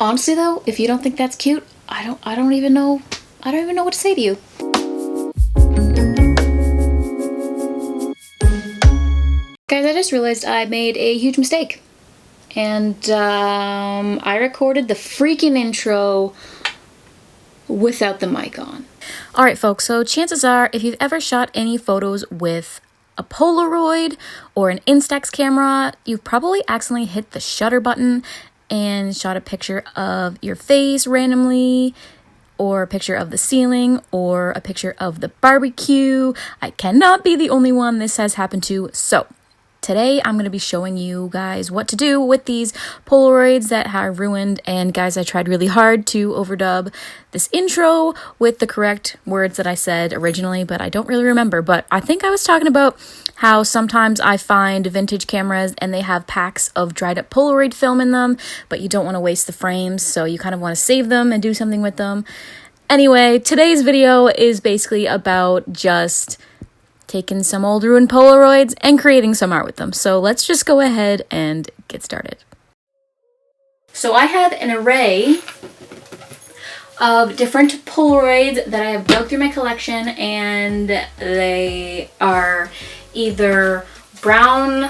Honestly though, if you don't think that's cute, I don't even know what to say to you. Guys, I just realized I made a huge mistake. And I recorded the freaking intro without the mic on. Alright folks, so chances are if you've ever shot any photos with a Polaroid or an Instax camera, you've probably accidentally hit the shutter button and shot a picture of your face randomly, or a picture of the ceiling, or a picture of the barbecue. I cannot be the only one this has happened to, so today I'm going to be showing you guys what to do with these Polaroids that are ruined. And guys, I tried really hard to overdub this intro with the correct words that I said originally, but I don't really remember. But I think I was talking about how sometimes I find vintage cameras and they have packs of dried up Polaroid film in them, but you don't want to waste the frames, so you kind of want to save them and do something with them. Anyway, today's video is basically about just taking some old ruined Polaroids and creating some art with them. So let's just go ahead and get started. So I have an array of different Polaroids that I have dug through my collection, and they are either brown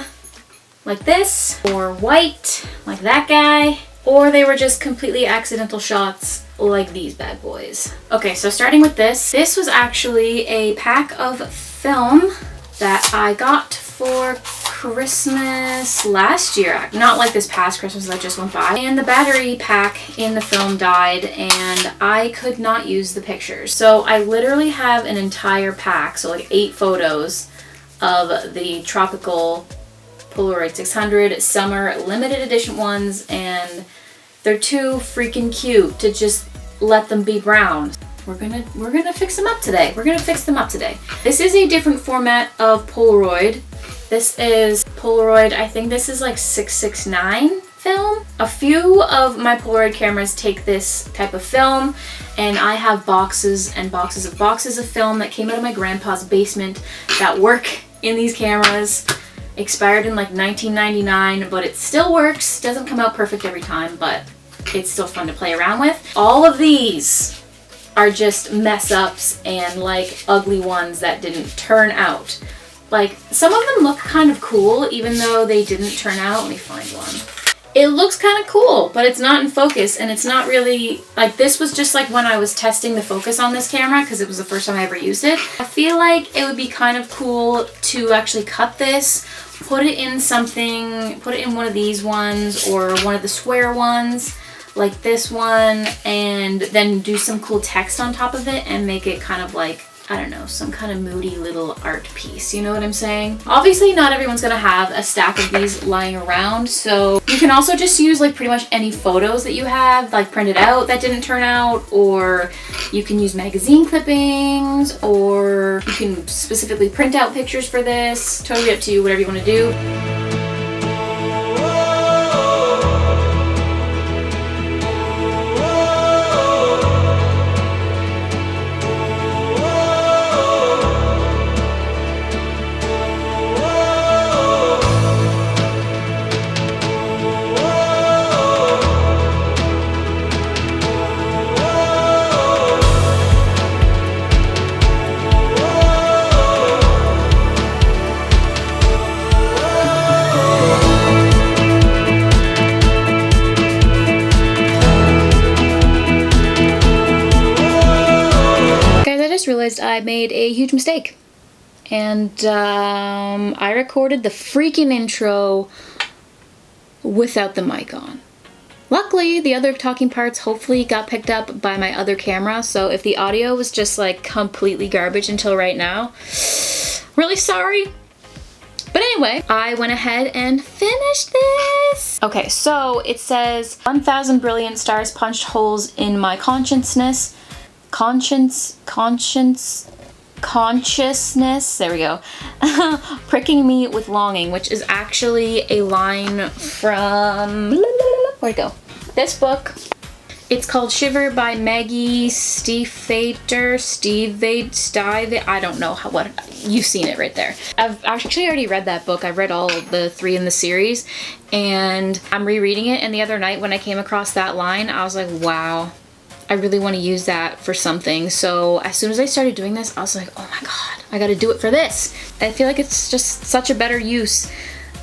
like this, or white like that guy, or they were just completely accidental shots like these bad boys. Okay, so starting with this. This was actually a pack of film that I got for Christmas last year. Not like this past Christmas that just went by. And the battery pack in the film died and I could not use the pictures. So I literally have an entire pack, so like 8 photos of the tropical Polaroid 600 summer limited edition ones, and they're too freaking cute to just let them be brown. We're gonna fix them up today. We're gonna fix them up today. This is a different format of Polaroid. This is Polaroid, I think this is like 669 film. A few of my Polaroid cameras take this type of film, and I have boxes and boxes of film that came out of my grandpa's basement that work in these cameras. Expired in like 1999, but it still works. Doesn't come out perfect every time, but it's still fun to play around with. All of these are just mess ups and like ugly ones that didn't turn out. Like some of them look kind of cool even though they didn't turn out. Let me find one. It looks kind of cool, but it's not in focus, and it's not really like, this was just like when I was testing the focus on this camera because it was the first time I ever used it. I feel like it would be kind of cool to actually cut this, put it in something, put it in one of these ones or one of the square ones like this one, and then do some cool text on top of it and make it kind of like, I don't know, some kind of moody little art piece, you know what I'm saying? Obviously not everyone's gonna have a stack of these lying around, so you can also just use like pretty much any photos that you have like printed out that didn't turn out, or you can use magazine clippings, or you can specifically print out pictures for this. Totally up to you, whatever you want to do. Realized I made a huge mistake, and I recorded the freaking intro without the mic on. Luckily, the other talking parts hopefully got picked up by my other camera, so if the audio was just like completely garbage until right now, really sorry. But anyway, I went ahead and finished this. Okay, so it says 1,000 brilliant stars punched holes in my consciousness, there we go, pricking me with longing, which is actually a line from, where'd it go? This book. It's called Shiver by Maggie Stiefvater, I don't know what, you've seen it right there. I've actually already read that book. I've read all of the 3 in the series, and I'm rereading it, and the other night when I came across that line, I was like, wow, I really want to use that for something. So as soon as I started doing this, I was like, oh my god, I gotta do it for this. I feel like it's just such a better use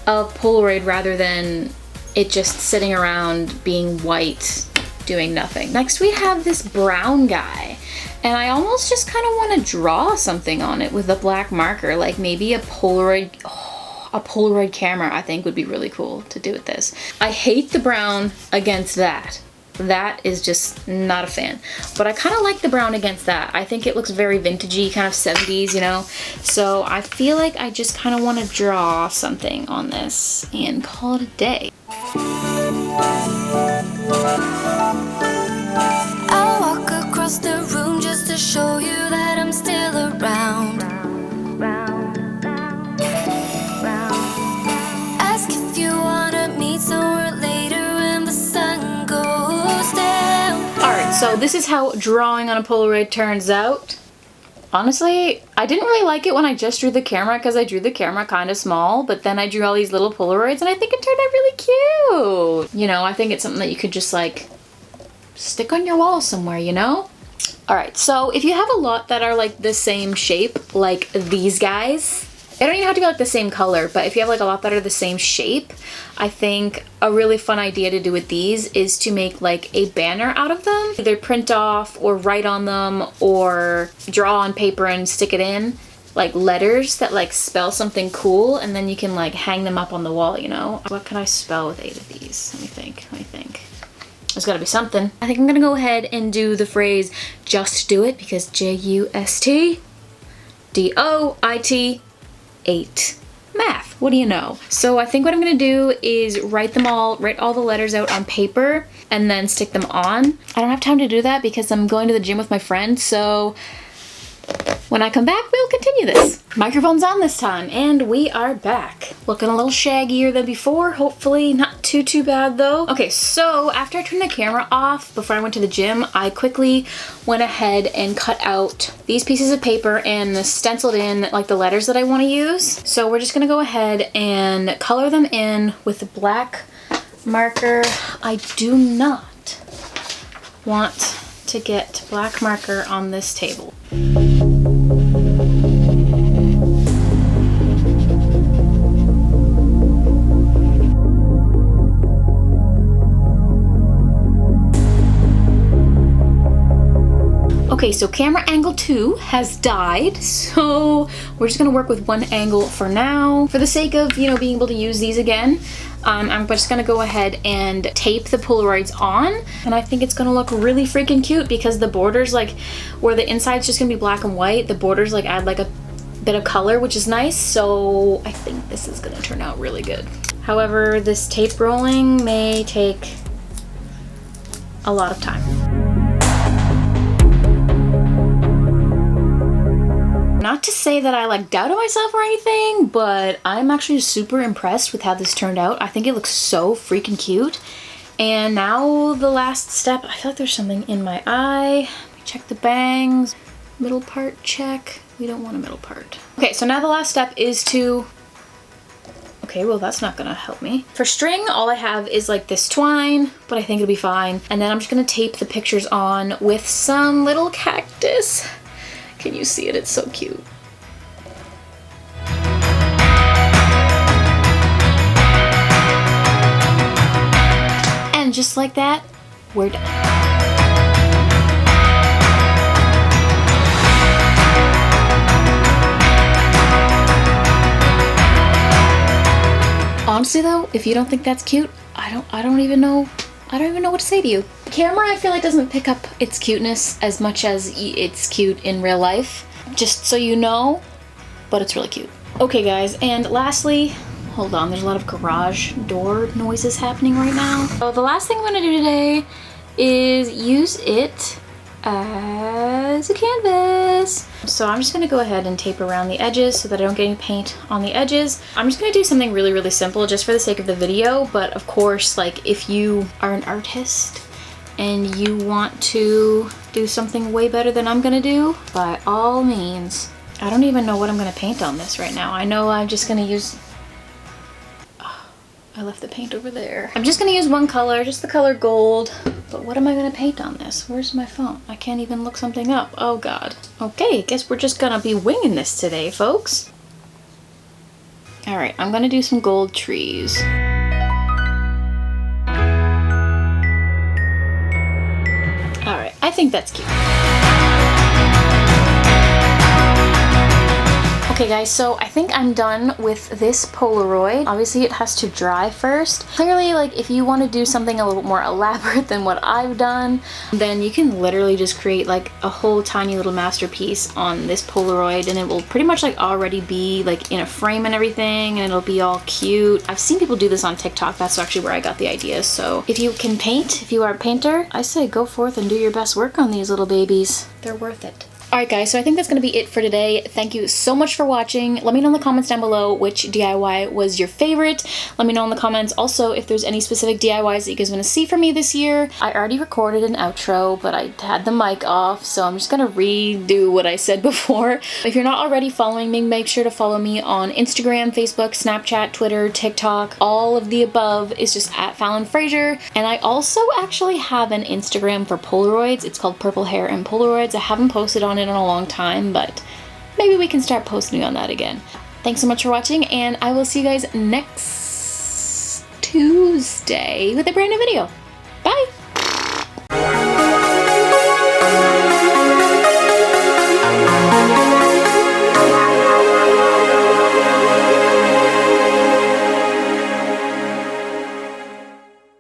of Polaroid rather than it just sitting around being white doing nothing. Next we have this brown guy, and I almost just kind of want to draw something on it with a black marker, like maybe a Polaroid. A Polaroid camera I think would be really cool to do with this. I hate the brown against that. That is just not a fan. But I kind of like the brown against that. I think it looks very vintagey, kind of 70s, you know? So I feel like I just kind of want to draw something on this and call it a day. I'll walk across the room just to show you that I'm still around. Ask if you wanna meet somewhere later when the sun goes down. Alright, so this is how drawing on a Polaroid turns out. Honestly, I didn't really like it when I just drew the camera because I drew the camera kind of small, but then I drew all these little Polaroids and I think it turned out really cute. You know, I think it's something that you could just like stick on your wall somewhere, you know? Alright, so if you have a lot that are like the same shape, like these guys, they don't even have to be like the same color, but if you have like a lot that are the same shape, I think a really fun idea to do with these is to make like a banner out of them. Either print off or write on them or draw on paper and stick it in, like letters that like spell something cool, and then you can like hang them up on the wall, you know? What can I spell with 8 of these? Let me think. There's gotta be something. I think I'm gonna go ahead and do the phrase just do it, because JUSTDOIT 8 math. What do you know? So I think what I'm gonna do is write all the letters out on paper and then stick them on. I don't have time to do that because I'm going to the gym with my friend, so when I come back, we'll continue this. Microphone's on this time, and we are back. Looking a little shaggier than before, hopefully not too bad though. Okay, so after I turned the camera off, before I went to the gym, I quickly went ahead and cut out these pieces of paper and stenciled in like the letters that I want to use. So we're just gonna go ahead and color them in with the black marker. I do not want to get black marker on this table. Okay, so camera angle 2 has died, so we're just gonna work with one angle for now. For the sake of, you know, being able to use these again, I'm just gonna go ahead and tape the Polaroids on, and I think it's gonna look really freaking cute because the borders, like where the inside's just gonna be black and white, the borders like add like a bit of color, which is nice, so I think this is gonna turn out really good. However, this tape rolling may take a lot of time. Not to say that I like doubted myself or anything, but I'm actually super impressed with how this turned out. I think it looks so freaking cute. And now the last step, I feel like there's something in my eye. Check the bangs. Middle part check. We don't want a middle part. Okay, so now the last step is to, okay, well that's not gonna help me. For string, all I have is like this twine, but I think it'll be fine. And then I'm just gonna tape the pictures on with some little cactus. Can you see it? It's so cute. And just like that, we're done. Honestly though, if you don't think that's cute, I don't even know what to say to you. The camera, I feel like, doesn't pick up its cuteness as much as it's cute in real life. Just so you know, but it's really cute. Okay guys, and lastly, hold on, there's a lot of garage door noises happening right now. So the last thing I'm gonna do today is use it as a canvas. So I'm just gonna go ahead and tape around the edges so that I don't get any paint on the edges. I'm just gonna do something really simple just for the sake of the video, but of course, like if you are an artist and you want to do something way better than I'm gonna do, by all means. I don't even know what I'm gonna paint on this right now. I know I'm just gonna use... Oh, I left the paint over there. I'm just gonna use one color, just the color gold. But what am I gonna paint on this? Where's my phone? I can't even look something up. Oh God. Okay, I guess we're just gonna be winging this today, folks. All right, I'm gonna do some gold trees. All right, I think that's cute. Okay guys, so I think I'm done with this Polaroid. Obviously it has to dry first. Clearly, like, if you want to do something a little more elaborate than what I've done, then you can literally just create like a whole tiny little masterpiece on this Polaroid, and it will pretty much like already be like in a frame and everything, and it'll be all cute. I've seen people do this on TikTok. That's actually where I got the idea. So if you can paint, if you are a painter, I say go forth and do your best work on these little babies. They're worth it. Alright guys, so I think that's going to be it for today. Thank you so much for watching. Let me know in the comments down below which DIY was your favorite. Let me know in the comments also if there's any specific DIYs that you guys want to see from me this year. I already recorded an outro, but I had the mic off, so I'm just going to redo what I said before. If you're not already following me, make sure to follow me on Instagram, Facebook, Snapchat, Twitter, TikTok. All of the above is just at Fallon Fraser. And I also actually have an Instagram for Polaroids. It's called Purple Hair and Polaroids. I haven't posted on it in a long time, but maybe we can start posting on that again. Thanks so much for watching, and I will see you guys next Tuesday with a brand new video.